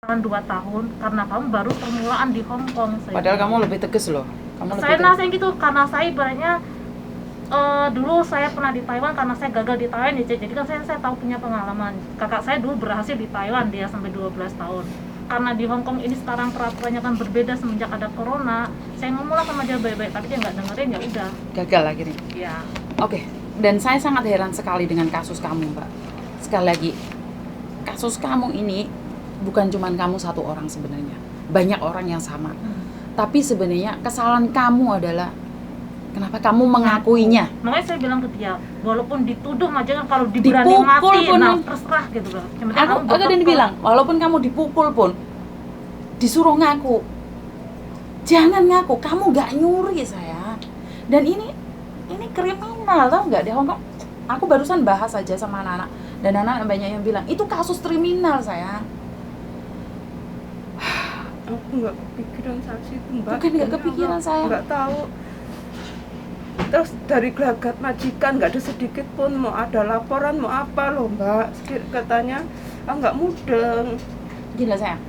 Kan 2 tahun karena kamu baru permulaan di Hong Kong. Padahal kamu lebih tegas loh. Saya nasihin gitu karena saya ibaratnya dulu saya pernah di Taiwan karena saya gagal di Thailand ya, jadi kan saya tahu punya pengalaman. Kakak saya dulu berhasil di Thailand, dia sampai 12 tahun. Karena di Hong Kong ini sekarang peraturannya kan berbeda semenjak ada corona. Saya ngomong lah sama dia baik-baik, tapi dia nggak dengerin, ya udah. Gagal akhirnya. Iya. Oke. Dan saya sangat heran sekali dengan kasus kamu, Mbak. Sekali lagi, kasus kamu ini bukan cuma kamu satu orang sebenarnya. Banyak orang yang sama. Tapi sebenarnya kesalahan kamu adalah kenapa kamu mengakuinya? Makanya saya bilang ke dia, walaupun dituduh aja kan, kalau diberani mati, pun, nah terserah gitu kan. Aku dan bilang, walaupun kamu dipukul pun, disuruh ngaku. Jangan ngaku, kamu gak nyuri saya. Dan ini kriminal, tau nggak di Hong Kong? Aku barusan bahas aja sama anak-anak, dan anak-anak banyak yang bilang itu kasus kriminal saya. Aku nggak kepikiran saat itu, Mbak. Bukan nggak kepikiran, saya nggak tahu. Terus dari gelagat majikan nggak ada sedikit pun mau ada laporan mau apa loh, Mbak. Katanya nggak mudeng. Gila sayang,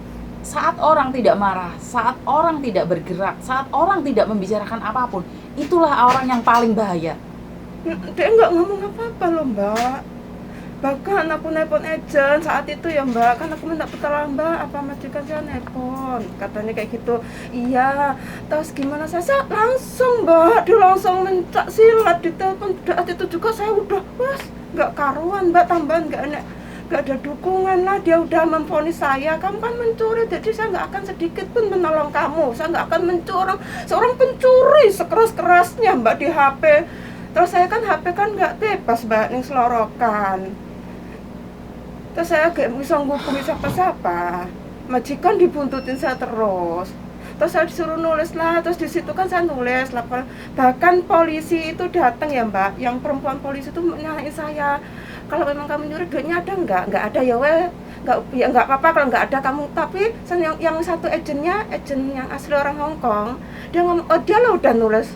saat orang tidak marah, saat orang tidak bergerak, saat orang tidak membicarakan apapun, itulah orang yang paling bahaya. Dia nggak ngomong apa-apa loh, Mbak. Bahkan aku nelpon agent saat itu ya, Mbak, kan aku minta pertolongan, Mbak, apa majikan saya nelpon, katanya kayak gitu. Iya, terus gimana saya langsung, Mbak, dia langsung mencak silat di telepon. Saat itu juga saya udah nggak karuan, Mbak, tambahan nggak ada dukungan lah. Dia udah memvonis saya, kamu kan mencuri, jadi saya nggak akan sedikit pun menolong kamu, saya nggak akan mencuri. Seorang pencuri sekeras-kerasnya, Mbak, di HP. Terus saya kan HP kan nggak bebas, Mbak, ning selorokan. Terus saya gak bisa ngubungi siapa-siapa. Majikan dibuntutin saya terus. Terus saya disuruh nulis lah, terus di situ kan saya nulis lapor. Bahkan polisi itu datang ya, Mbak, yang perempuan polisi itu nanyain saya, kalau memang kamu nyuri duitnya ada nggak ada ya weh, nggak apa-apa kalau nggak ada kamu. Tapi yang satu agen yang asli orang Hong Kong, dia ngomong, oh dia lo udah nulis.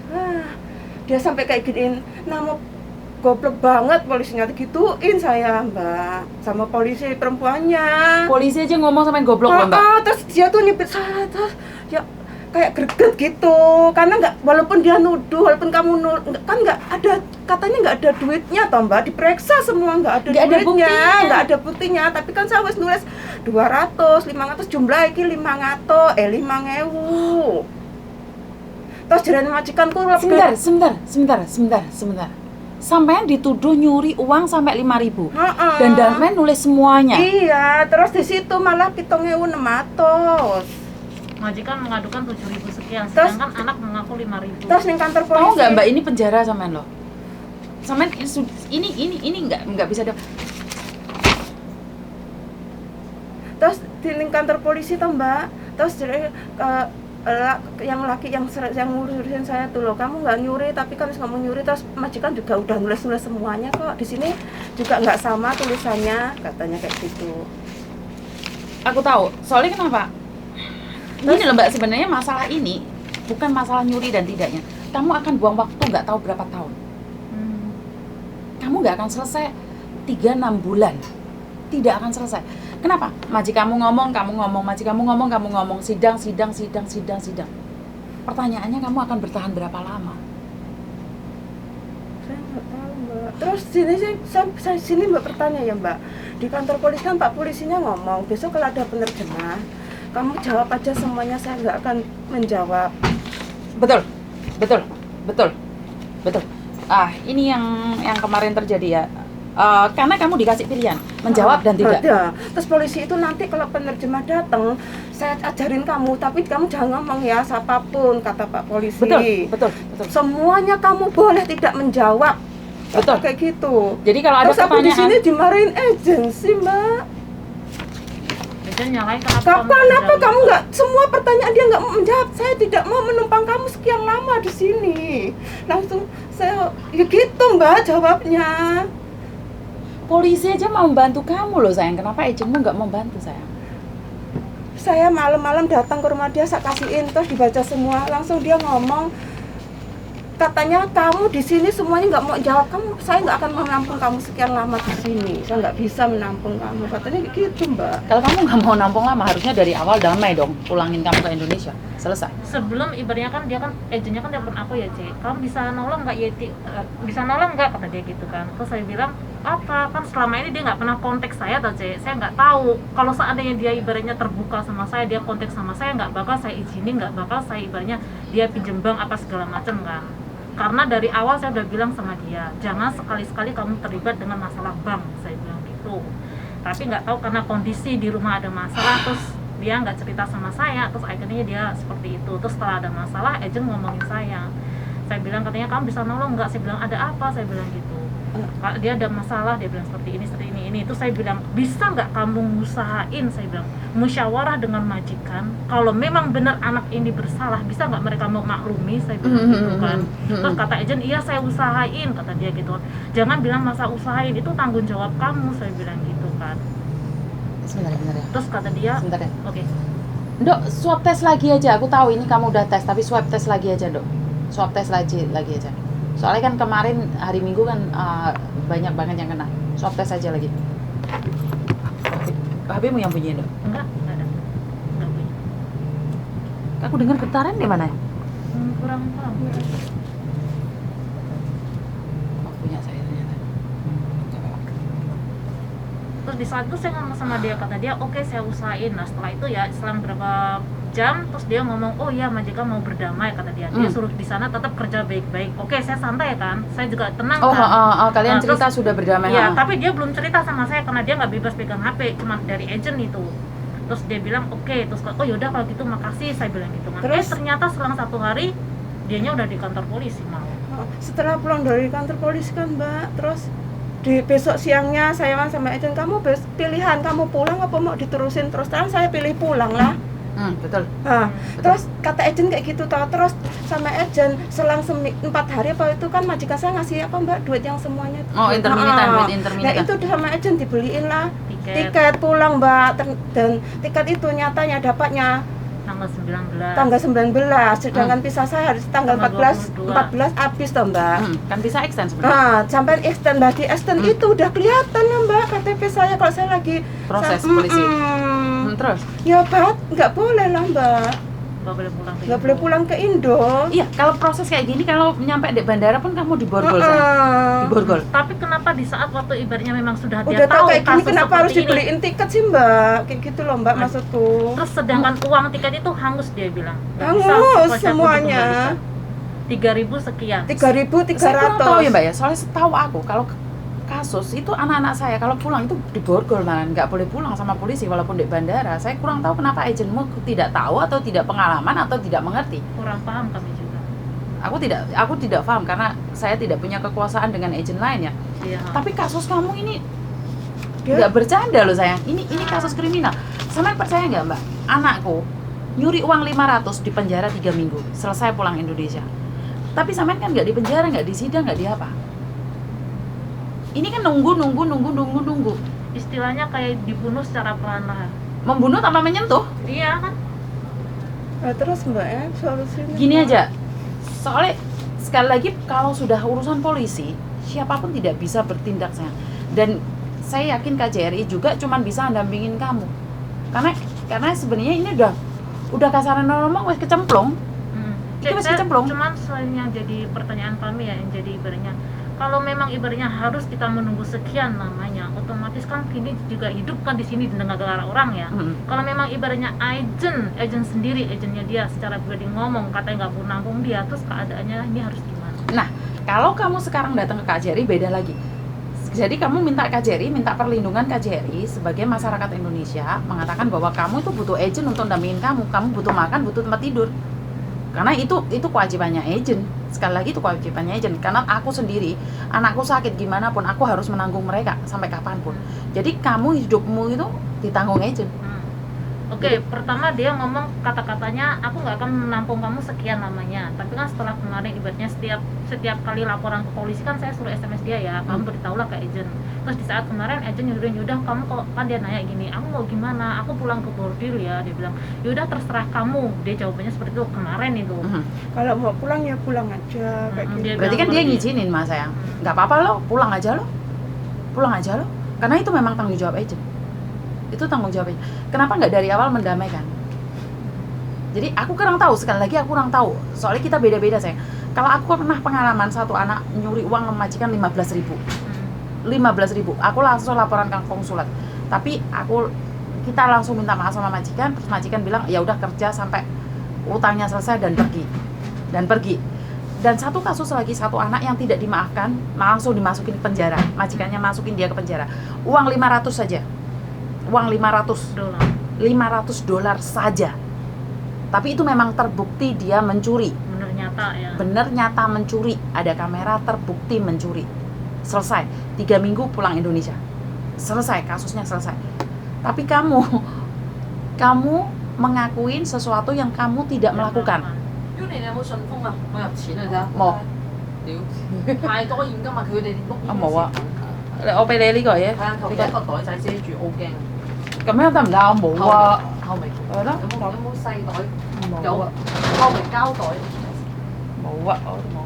Dia sampai kayak giniin, nama goblok banget polisinya gituin saya, Mbak, sama polisi perempuannya. Polisi aja ngomong sampai goblok loh, Mbak. Terus dia tuh nyebut saya, terus ya kayak greget gitu, karena walaupun dia nuduh, walaupun kamu kan nggak ada, katanya nggak ada duitnya toh, Mbak, diperiksa semua nggak ada duitnya, nggak ada buktinya, tapi kan saya harus nulis 200, 500 jumlah iki 500, 5.000. Terus jalan majikanku sebentar. Sampai dituduh nyuri uang sampai 5.000. Dan Darmen nulis semuanya. Iya, terus di situ malah 7.600. Majikan mengadukan 7.000 sekian, sedangkan anak mengaku 5.000. Terus ning kantor polisi. Tahu nggak, Mbak, ini penjara sampean loh. Sampean ini nggak bisa ada. Terus di kantor polisi toh, Mbak. Terus yang laki yang ngurusin saya tuh loh, kamu nggak nyuri tapi kan harus ngomong nyuri. Terus majikan juga udah nulis semuanya kok, di sini juga nggak sama tulisannya, katanya kayak gitu. Aku tahu, soalnya kenapa? Ini loh, Mbak, sebenarnya masalah ini bukan masalah nyuri dan tidaknya. Kamu akan buang waktu nggak tahu berapa tahun. Kamu nggak akan selesai 3-6 bulan, tidak akan selesai. Kenapa? Majikanmu ngomong, kamu ngomong, majikanmu ngomong, kamu ngomong, sidang. Pertanyaannya, kamu akan bertahan berapa lama? Saya nggak tahu, Mbak. Terus sini Mbak bertanya ya, Mbak. Di kantor polisi kan Pak polisinya ngomong, besok kalau ada penerjemah, kamu jawab aja semuanya, saya nggak akan menjawab. Betul. Ini yang kemarin terjadi ya. Karena kamu dikasih pilihan menjawab dan tidak. Terus polisi itu nanti kalau penerjemah datang, saya ajarin kamu, tapi kamu jangan ngomong ya siapapun, kata Pak polisi. Betul. Semuanya kamu boleh tidak menjawab. Betul. Kayak gitu. Jadi kalau ada pertanyaan, aku di sini dimarahin agensi, Mbak. Kenapa kamu nggak, semua pertanyaan dia nggak mau menjawab. Saya tidak mau menumpang kamu sekian lama di sini. Langsung saya ya gitu, Mbak, jawabnya. Polisi aja mau membantu kamu loh, sayang. Kenapa agentmu nggak mau bantu, sayang? Saya malam-malam datang ke rumah dia, saya kasihin, terus dibaca semua. Langsung dia ngomong, katanya kamu di sini semuanya nggak mau jawab kamu, saya nggak akan menampung kamu sekian lama di sini, saya nggak bisa menampung kamu, katanya gitu Mbak. Kalau kamu nggak mau nampung lama, harusnya dari awal damai dong, pulangin kamu ke Indonesia, selesai. Sebelum ibaratnya kan dia kan agennya kan telepon aku ya, Cek, kamu bisa nolong nggak Yeti? Bisa nolong nggak, kata dia gitu kan. Terus saya bilang apa, kan selama ini dia nggak pernah kontak saya, atau Cek, saya nggak tahu kalau seandainya dia ibaratnya terbuka sama saya, dia kontak sama saya, nggak bakal saya izinin, nggak bakal saya ibaratnya dia pinjem bank apa segala macam kan. Karena dari awal saya udah bilang sama dia, jangan sekali-sekali kamu terlibat dengan masalah bank, saya bilang gitu. Tapi nggak tahu karena kondisi di rumah ada masalah, terus dia nggak cerita sama saya, terus akhirnya dia seperti itu. Terus setelah ada masalah, agent ngomongin saya bilang katanya kamu bisa nolong nggak, saya bilang ada apa, saya bilang gitu. Kalau dia ada masalah, dia bilang seperti ini. Itu saya bilang bisa nggak kamu usahain, saya bilang musyawarah dengan majikan, kalau memang benar anak ini bersalah, bisa nggak mereka mau maklumi, saya bilang gitu kan. Terus kata agent, iya saya usahain, kata dia gitu. Jangan bilang masa usahain, itu tanggung jawab kamu, saya bilang gitu kan. Sebentar ya. Terus kata dia, Sebentar ya. oke. Dok, swab tes lagi aja. Aku tahu ini kamu udah tes, tapi swab tes lagi aja, Dok. Swab tes lagi aja. Soalnya kan kemarin hari Minggu kan banyak banget yang kena. Swab tes aja lagi. HP-mu yang bunyi, Dok? Enggak ada. Enggak punya. Aku dengar getaran di mana? Kurang paham. Oh, punya saya ternyata. Terus di saat itu saya ngomong sama dia, kata dia oke, saya usahain. Nah setelah itu ya selang berapa jam, terus dia ngomong oh iya majikan mau berdamai, kata dia. Dia suruh di sana tetap kerja baik-baik. Oke, saya santai kan, saya juga tenang kan. Kalian Nah, cerita terus, sudah berdamai. iya, tapi dia belum cerita sama saya karena dia nggak bebas pegang HP, cuma dari agent itu. Terus dia bilang oke, terus oh yaudah kalau gitu makasih, saya bilang gitu kan. Terus? Ternyata selang 1 hari dianya udah di kantor polisi mau. Setelah pulang dari kantor polisi kan Mbak, terus di besok siangnya saya sama agent, kamu pilihan kamu pulang apa mau diterusin terus terang, saya pilih pulang lah. Betul. Nah, terus kata agent kayak gitu toh, terus sama agent selang 4 hari apa itu kan majikan saya ngasih apa Mbak, duit yang semuanya. Duit intermittent. Nah itu sama agent dibeliin lah Tiket tiket pulang Mbak, dan tiket itu nyatanya dapatnya tanggal 19. tanggal 19, sedangkan visa saya harus tanggal 14 habis toh Mbak. Kan bisa extend sebenarnya. Nah, sampai extend itu udah kelihatan ya Mbak KTP saya kalau saya lagi Proses polisi. Terus? Ya Mbak, nggak boleh lah Mbak, nggak boleh pulang ke Indo. Iya, kalau proses kayak gini, kalau nyampe di bandara pun kamu diborgol diborgol. Tapi kenapa di saat waktu ibaratnya memang sudah dia Udah tahu tahu kayak gini kasus kenapa harus seperti ini, dibeliin tiket sih Mbak, kayak gitu loh Mbak maksudku. terus sedangkan uang tiket itu hangus, dia bilang nggak bisa, Hangus sequence aku semuanya. juga nggak bisa. 3.000 sekian. 3.300. Saya kurang tahu ya Mbak ya, soalnya setahu aku kalau kasus itu anak-anak saya kalau pulang itu diborgol, malah nggak boleh pulang sama polisi walaupun di bandara. Saya kurang tahu kenapa agentmu tidak tahu atau tidak pengalaman atau tidak mengerti. Kurang paham kami juga. Aku tidak paham karena saya tidak punya kekuasaan dengan agent lain ya. Iya. Tapi kasus kamu ini Dia- nggak bercanda loh sayang. Ini kasus kriminal. Sama percaya nggak Mbak? Anakku nyuri uang 500 di penjara 3 minggu, selesai pulang Indonesia. Tapi sampean kan nggak di penjara, nggak di sidang, nggak di apa. Ini kan nunggu. Istilahnya kayak dibunuh secara perlahan-lahan. Membunuh tanpa menyentuh. Iya kan? Nah, terus Mbak ya solusinya Gini aja. Soalnya sekali lagi kalau sudah urusan polisi, siapapun tidak bisa bertindak sayang. Dan saya yakin KJRI juga cuman bisa ndampingin kamu. Karena sebenarnya ini udah kasaran ngomong wes kecemplung. Itu masih kecemplung. Cuman selain yang jadi pertanyaan kami ya, yang jadi ibaratnya kalau memang ibaratnya harus kita menunggu sekian lamanya, otomatis kan kini juga hidup kan di sini di negara orang ya. Kalau memang ibaratnya agent sendiri, agentnya dia secara pribadi ngomong katanya nggak mau nanggung dia, terus keadaannya ini harus gimana? Nah, kalau kamu sekarang datang ke KJRI beda lagi. Jadi kamu minta perlindungan KJRI sebagai masyarakat Indonesia, mengatakan bahwa kamu itu butuh agent untuk dampingin kamu butuh makan, butuh tempat tidur. Karena itu kewajibannya agent. Sekali lagi itu kewajibannya agent. Karena aku sendiri, anakku sakit gimana pun aku harus menanggung mereka sampai kapanpun. Jadi kamu hidupmu itu ditanggung agent. Oke, pertama dia ngomong kata-katanya, aku nggak akan menampung kamu sekian lamanya. Tapi kan setelah kemarin ibaratnya setiap kali laporan ke polisi kan saya suruh SMS dia ya, kamu beritahulah ke agent. Terus di saat kemarin agent yaudah kamu kok, kan dia nanya gini, aku mau gimana? Aku pulang ke Bordil ya, dia bilang. Yaudah terserah kamu. Dia jawabannya seperti itu kemarin itu. Kalau mau pulang ya pulang aja kayak gitu. Dia Berarti kan dia ngizinin mas sayang, nggak apa-apa lo, pulang aja lo, karena itu memang tanggung jawab agent. Itu tanggung jawabnya. Kenapa nggak dari awal mendamaikan? Jadi aku kurang tahu, sekali lagi aku kurang tahu. Soalnya kita beda-beda sayang. Kalau aku pernah pengalaman satu anak nyuri uang majikan 15.000. 15.000. Aku langsung laporan ke konsulat. Tapi kita langsung minta maaf sama majikan, terus majikan bilang ya udah kerja sampai utangnya selesai dan pergi. Dan satu kasus lagi, satu anak yang tidak dimaafkan, langsung dimasukin ke penjara. Majikannya masukin dia ke penjara. Uang 500 saja. Uang 500 dolar saja. Tapi itu memang terbukti dia mencuri. Bener nyata ya. Bener nyata mencuri. Ada kamera terbukti mencuri. Selesai. 3 minggu pulang Indonesia. Selesai, kasusnya selesai. Tapi kamu mengakuin sesuatu yang kamu tidak melakukan. 如你有冇順豐啊？我入錢啊，睇下。冇。屌，太多現金啊！佢哋碌啊冇啊我俾你呢個嘢。係啊，求其一個袋仔遮住，好驚。咁樣得唔得？我冇啊。透明。係咯。有冇細袋？冇有啊。透明膠袋。Mau aku mau.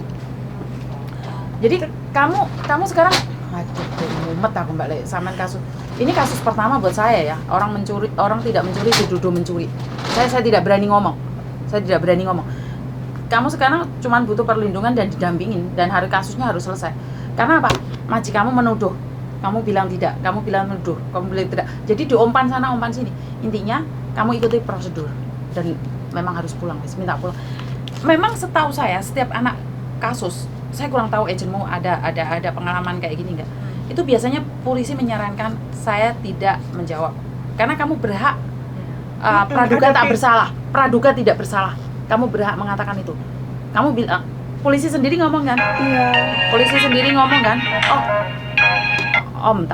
Jadi kamu sekarang, aduh, mumet aku Mbak Le, sama kasus. Ini kasus pertama buat saya ya. Orang tidak mencuri dituduh mencuri. Saya tidak berani ngomong. Kamu sekarang cuma butuh perlindungan dan didampingin, dan kasusnya harus selesai. Karena apa? Majikanmu menuduh, kamu bilang tidak, kamu bilang menuduh, kamu bilang tidak. Jadi diumpan sana, umpan sini. Intinya kamu ikuti prosedur dan memang harus pulang, minta pulang. Memang setahu saya setiap anak kasus, saya kurang tahu agentmu ada pengalaman kayak gini nggak? Itu biasanya polisi menyarankan saya tidak menjawab karena kamu berhak praduga tidak bersalah. Kamu berhak mengatakan itu. Kamu bilang, polisi sendiri ngomong kan? Iya. Polisi sendiri ngomong kan? Om.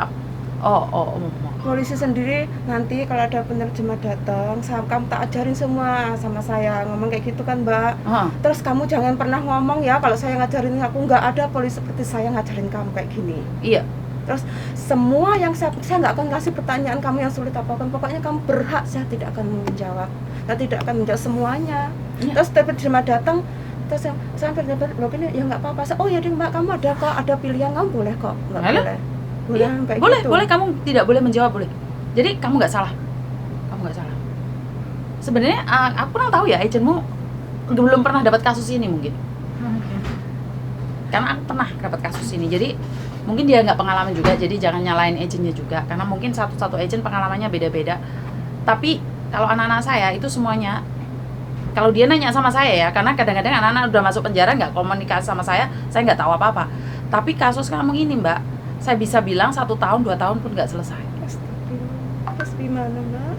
Polisi sendiri nanti kalau ada penerjemah datang, kamu tak ajarin semua sama saya, ngomong kayak gitu kan Mbak. Terus kamu jangan pernah ngomong ya kalau saya ngajarin aku, nggak ada polisi seperti saya ngajarin kamu kayak gini. Iya. Terus semua yang saya nggak akan kasih pertanyaan kamu yang sulit apapun, pokoknya kamu berhak, saya tidak akan menjawab. Saya tidak akan menjawab semuanya. Iya. Terus penerjemah datang, terus saya berdebat begini, ya nggak apa-apa. Oh ya Mbak, kamu ada pilihan, kamu boleh kok, nggak Halo? boleh. Boleh, kayak gitu. Boleh, kamu tidak boleh menjawab, boleh. Jadi kamu nggak salah. Sebenarnya aku kurang tahu ya, agentmu belum pernah dapat kasus ini mungkin. Karena aku pernah dapat kasus ini, jadi mungkin dia nggak pengalaman juga, jadi jangan nyalain agentnya juga. Karena mungkin satu agent pengalamannya beda-beda. Tapi kalau anak-anak saya itu semuanya, kalau dia nanya sama saya ya, karena kadang-kadang anak-anak udah masuk penjara nggak komunikasi sama saya nggak tahu apa-apa. Tapi kasus kamu ini Mbak, saya bisa bilang 1 tahun 2 tahun pun nggak selesai. Terus gimana Mbak?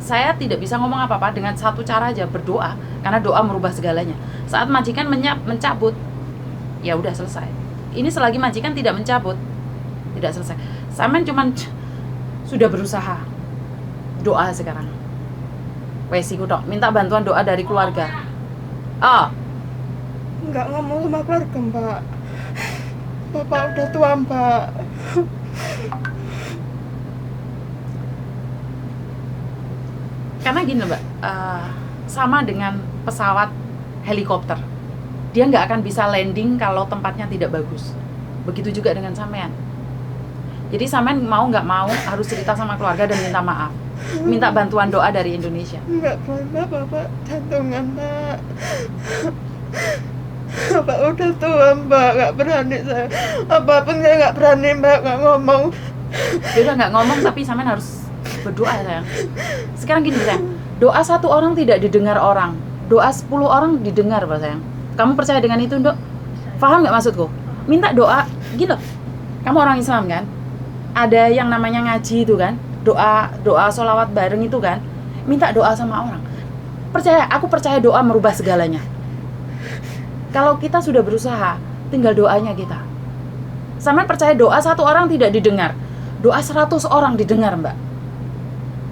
Saya tidak bisa ngomong apa-apa dengan satu cara aja, berdoa, karena doa merubah segalanya. Saat majikan mencabut, ya udah selesai. Ini selagi majikan tidak mencabut, tidak selesai. Samen cuman sudah berusaha, doa sekarang. Wesiku tok, minta bantuan doa dari keluarga. Nggak ngomong sama keluarga Mbak. Bapak udah tua Mbak. Karena gini Mbak, sama dengan pesawat helikopter, dia nggak akan bisa landing kalau tempatnya tidak bagus. Begitu juga dengan sampean. Jadi sampean mau nggak mau harus cerita sama keluarga dan minta maaf, minta bantuan doa dari Indonesia. Nggak pernah Bapak jantungan Mbak. Bapak udah tua Mbak, nggak berani saya. Apapun saya nggak berani Mbak, nggak ngomong. Dia udah nggak ngomong tapi sampean harus berdoa ya sayang. Sekarang gini sayang, doa 1 orang tidak didengar orang, doa 10 orang didengar Pak sayang. Kamu percaya dengan itu Dok? Paham nggak maksudku? Minta doa, gitu. Kamu orang Islam kan? Ada yang namanya ngaji itu kan? Doa sholawat bareng itu kan? Minta doa sama orang. Aku percaya doa merubah segalanya. Kalau kita sudah berusaha, tinggal doanya kita. Sampai percaya doa 1 orang tidak didengar, doa 100 orang didengar Mbak.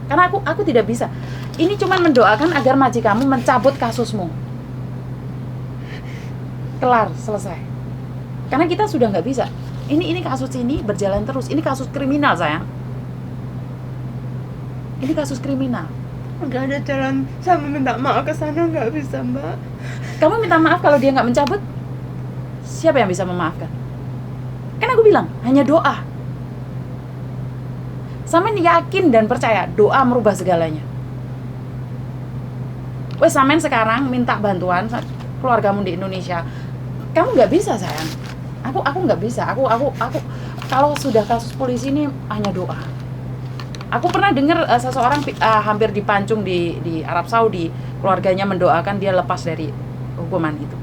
Karena aku tidak bisa. Ini cuma mendoakan agar majikanmu mencabut kasusmu. Kelar, selesai. Karena kita sudah nggak bisa. Ini kasus ini berjalan terus. Ini kasus kriminal, sayang. Ini kasus kriminal. Nggak ada jalan sama minta maaf ke sana, nggak bisa, Mbak. Kamu minta maaf kalau dia nggak mencabut? Siapa yang bisa memaafkan? Kan aku bilang, hanya doa. Samen yakin dan percaya doa merubah segalanya. Wes samen sekarang minta bantuan keluargamu di Indonesia. Kamu nggak bisa, sayang. Aku nggak bisa. Aku kalau sudah kasus polisi ini hanya doa. Aku pernah dengar seseorang hampir dipancung di Arab Saudi, keluarganya mendoakan dia lepas dari hukuman itu.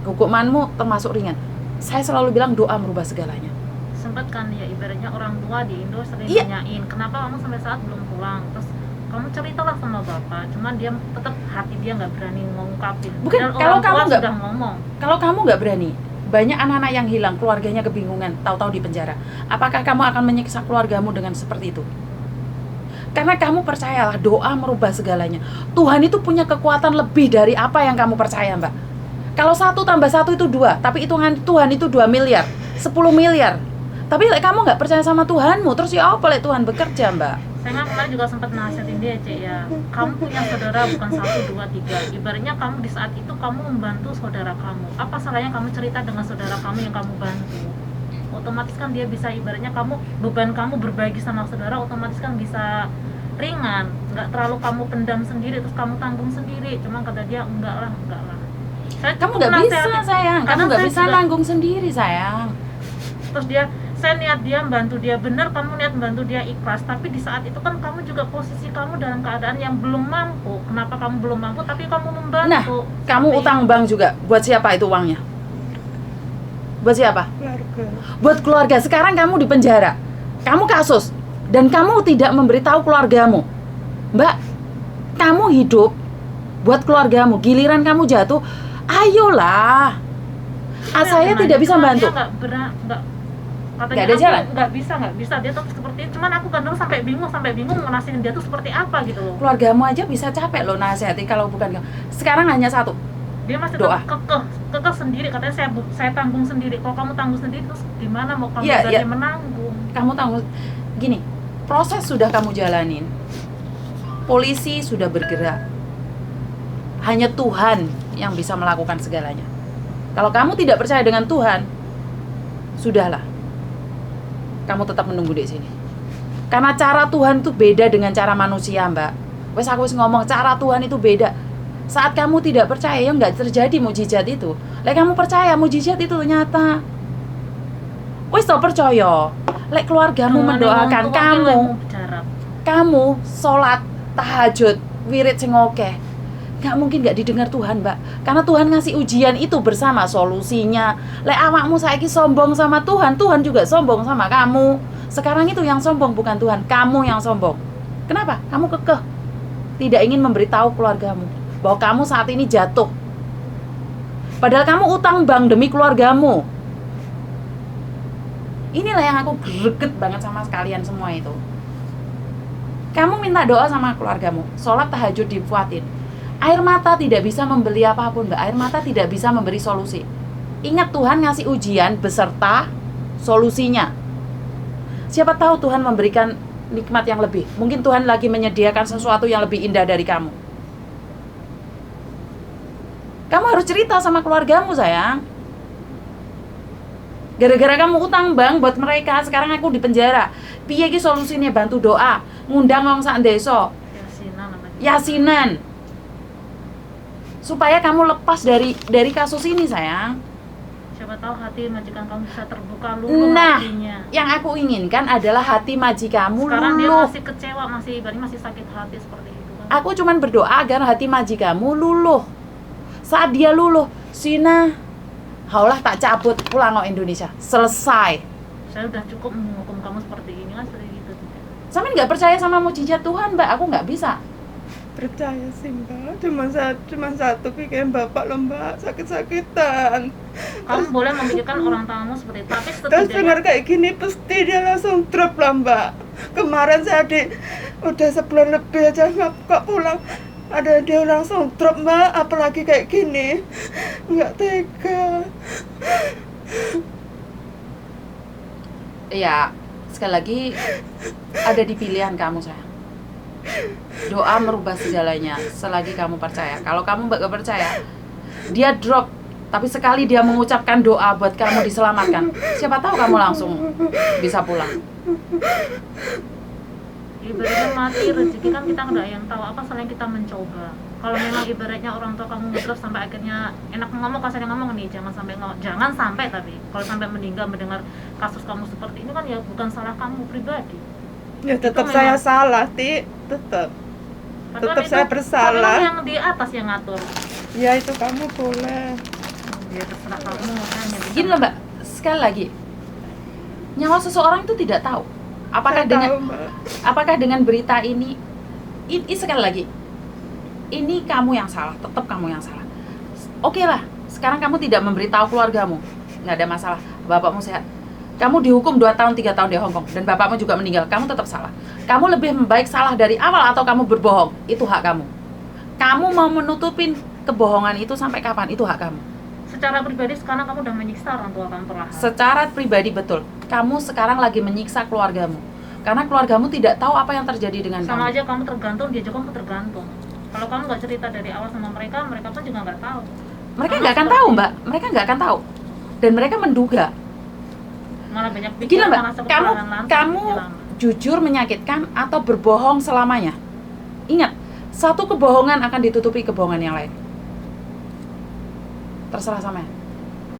Hukumanmu termasuk ringan. Saya selalu bilang doa merubah segalanya. Sempat kan ya ibaratnya orang tua di Indo sering Iya. nanyain kenapa kamu sampai saat belum pulang, terus kamu ceritalah sama bapak, cuman dia tetap hati dia nggak berani ngungkapin. Bukan, Dan kalau orang tua kamu nggak- sudah ngomong. Kalau kamu nggak berani, banyak anak-anak yang hilang, keluarganya kebingungan, tahu-tahu di penjara. Apakah kamu akan menyiksa keluargamu dengan seperti itu? Karena kamu percayalah, doa merubah segalanya. Tuhan itu punya kekuatan lebih dari apa yang kamu percaya, Mbak. Kalau 1 tambah 1 itu 2, tapi hitungan Tuhan itu 2 miliar, 10 miliar. Tapi kamu nggak percaya sama Tuhanmu, terus ya apa lek Tuhan bekerja, Mbak? Saya kan kemarin juga sempat nasihatin dia, Cek, ya. Kamu punya saudara bukan 1, 2, 3. Ibaratnya kamu di saat itu kamu membantu saudara kamu. Apa salahnya kamu cerita dengan saudara kamu yang kamu bantu? Otomatis kan dia bisa, ibaratnya kamu, beban kamu berbagi sama saudara otomatis kan bisa ringan. Nggak terlalu kamu pendam sendiri terus kamu tanggung sendiri. Cuma kata dia enggak lah. Saya Kamu cukup nggak bisa, nasihatin. sayang. Kamu Karena nggak saya bisa juga- nanggung sendiri, sayang. Terus saya niat dia bantu dia benar, kamu niat bantu dia ikhlas, tapi di saat itu kan kamu juga posisi kamu dalam keadaan yang belum mampu. Kenapa kamu belum mampu tapi kamu membantu? Nah, kamu Seperti utang bank juga. Buat siapa itu uangnya? Buat siapa? Keluarga. Buat keluarga. Sekarang kamu di penjara. Kamu kasus. Dan kamu tidak memberitahu keluargamu. Mbak, kamu hidup buat keluargamu. Giliran kamu jatuh, ayolah. Saya gimana? tidak bisa Cuma bantu. dia katanya Nggak ada aku jalan? nggak bisa dia tetap seperti itu. Cuman aku kadang sampai bingung mau nasihin dia tuh seperti apa gitu loh. Keluargamu aja bisa capek loh nasihati kalau bukan kamu. Sekarang hanya satu. Dia masih Doa. tetap kekeh sendiri, katanya saya tanggung sendiri. Kalau kamu tanggung sendiri terus gimana mau kamu Iya, jadi iya. menanggung? Kamu tahu gini, proses sudah kamu jalanin. Polisi sudah bergerak. Hanya Tuhan yang bisa melakukan segalanya. Kalau kamu tidak percaya dengan Tuhan, sudahlah. Kamu tetap menunggu di sini. Karena cara Tuhan itu beda dengan cara manusia, Mbak. Wes aku wis ngomong, cara Tuhan itu beda. Saat kamu tidak percaya, ya nggak terjadi mujizat itu. Lek kamu percaya, mujizat itu nyata. Wes tau percaya. Lek keluargamu Dengan mendoakan orang tua kamu, yang mau bicara. kamu sholat tahajud wirid sing akeh, nggak mungkin nggak didengar Tuhan, Mbak. Karena Tuhan ngasih ujian itu bersama solusinya. Lek awakmu saiki sombong sama Tuhan, Tuhan juga sombong sama kamu. Sekarang itu yang sombong bukan Tuhan, kamu yang sombong. Kenapa? Kamu kekeh tidak ingin memberitahu keluargamu bahwa kamu saat ini jatuh. Padahal kamu utang bank demi keluargamu. Inilah yang aku greget banget sama kalian semua itu. Kamu minta doa sama keluargamu, sholat tahajud dibuatin. Air mata tidak bisa membeli apapun, Mbak. Air mata tidak bisa memberi solusi. Ingat, Tuhan ngasih ujian beserta solusinya. Siapa tahu Tuhan memberikan nikmat yang lebih. Mungkin Tuhan lagi menyediakan sesuatu yang lebih indah dari kamu. Kamu harus cerita sama keluargamu, sayang. Gara-gara kamu utang bank buat mereka, sekarang aku di penjara. Piye ki solusinya? Bantu doa, ngundang wong sak desa, Yasinan namanya. yasinan. Supaya kamu lepas dari kasus ini, sayang. Siapa tahu hati majikan kamu bisa terbuka luluh Nah, hatinya. yang aku inginkan adalah hati majikamu Sekarang dia luluh. masih kecewa, masih sakit hati seperti itu kan. Aku cuman berdoa agar hati majikamu luluh. Saat dia luluh, Sina, haulah tak cabut pulang ke Indonesia. Selesai. Saya udah cukup menghukum kamu seperti ini kan, seperti itu. Sampe nggak percaya sama mujizat Tuhan, Mbak. Aku nggak bisa. percaya sih mbak, cuma satu pikiran bapak loh mbak, sakit-sakitan. Kamu boleh memikirkan orang tamu seperti itu, tapi Terus dengar setidaknya kayak gini pasti dia langsung drop lah mbak. Kemarin saya udah sebulan lebih aja nggak pulang, ada dia langsung drop mbak, apalagi kayak gini, nggak tega. Ya, sekali lagi ada di pilihan kamu sayang. Doa merubah segalanya selagi kamu percaya. Kalau kamu gak percaya, dia drop, tapi sekali dia mengucapkan doa buat kamu diselamatkan, siapa tahu kamu langsung bisa pulang. ibaratnya mati rezeki kan kita nggak yang tahu apa selain kita mencoba. Kalau memang ibaratnya orang tua kamu ngedrop sampai akhirnya enak ngomong, kasarnya ngomong nih, jangan sampai tapi kalau sampai meninggal mendengar kasus kamu seperti ini kan ya bukan salah kamu pribadi. Ya tetap Itu saya memang- salah tetap Tapi Tetap kan itu saya bersalah. kalau yang di atas yang ngatur. ya itu kamu boleh. Ya terserah kamu hanya bisa. Gini loh mbak, sekali lagi, nyawa seseorang itu tidak tahu. Apakah Saya dengan tahu, Mbak. apakah dengan berita ini sekali lagi, ini kamu yang salah, tetap kamu yang salah. Oke lah, sekarang kamu tidak memberitahu keluargamu, nggak ada masalah, bapakmu sehat. Kamu dihukum 2 tahun, 3 tahun di Hongkong, dan bapakmu juga meninggal, kamu tetap salah. Kamu lebih baik salah dari awal atau kamu berbohong, itu hak kamu. Kamu mau menutupin kebohongan itu sampai kapan, itu hak kamu. Secara pribadi sekarang kamu udah menyiksa orang tua kamu perlahan. Secara pribadi betul, kamu sekarang lagi menyiksa keluargamu. Karena keluargamu tidak tahu apa yang terjadi dengan Sama kamu. aja kamu tergantung, dia juga kamu tergantung. Kalau kamu nggak cerita dari awal sama mereka, mereka pun juga nggak tahu. Mereka Sama nggak akan seperti- tahu mbak, mereka nggak akan tahu. Dan mereka menduga. Malah banyak Gila pikiran, mbak, malah sakit kamu perlahan langsung kamu hilang. jujur menyakitkan atau berbohong selamanya. Ingat, satu kebohongan akan ditutupi kebohongan yang lain. Terserah sama ya.